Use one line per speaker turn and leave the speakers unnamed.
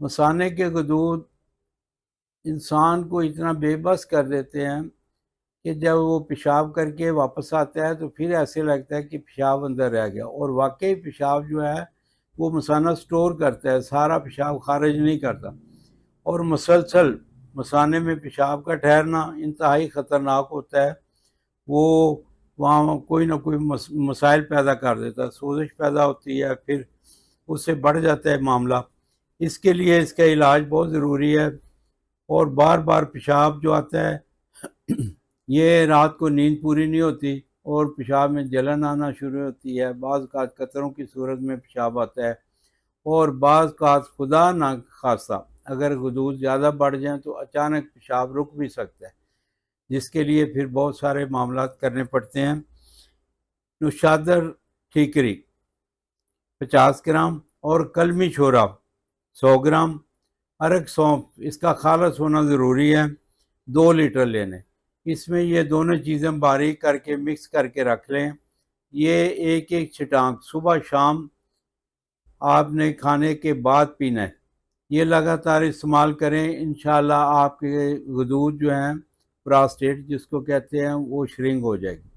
مثانے کے غدود انسان کو اتنا بے بس کر دیتے ہیں کہ جب وہ پیشاب کر کے واپس آتا ہے تو پھر ایسے لگتا ہے کہ پیشاب اندر رہ گیا، اور واقعی پیشاب جو ہے وہ مثانہ سٹور کرتا ہے، سارا پیشاب خارج نہیں کرتا، اور مسلسل مثانے میں پیشاب کا ٹھہرنا انتہائی خطرناک ہوتا ہے۔ وہ وہاں کوئی نہ کوئی مسائل پیدا کر دیتا ہے، سوزش پیدا ہوتی ہے، پھر اس سے بڑھ جاتا ہے معاملہ۔ اس کے لیے اس کا علاج بہت ضروری ہے، اور بار بار پیشاب جو آتا ہے یہ رات کو نیند پوری نہیں ہوتی اور پیشاب میں جلن آنا شروع ہوتی ہے، بعض اوقات قطروں کی صورت میں پیشاب آتا ہے، اور بعض اوقات خدا نہ خواستہ اگر غدود زیادہ بڑھ جائیں تو اچانک پیشاب رک بھی سکتا ہے، جس کے لیے پھر بہت سارے معاملات کرنے پڑتے ہیں۔ نوشادر ٹھیکری 50 گرام اور کلمی چھورا 100 گرام، ارگ سونف اس کا خالص ہونا ضروری ہے، 2 لیٹر لینے۔ اس میں یہ دونوں چیزیں باریک کر کے مکس کر کے رکھ لیں۔ یہ ایک ایک چھٹانک صبح شام آپ نے کھانے کے بعد پینا ہے۔ یہ لگاتار استعمال کریں، انشاءاللہ آپ کے غدود جو ہیں پراسٹیٹ جس کو کہتے ہیں وہ شرنک ہو جائے گی۔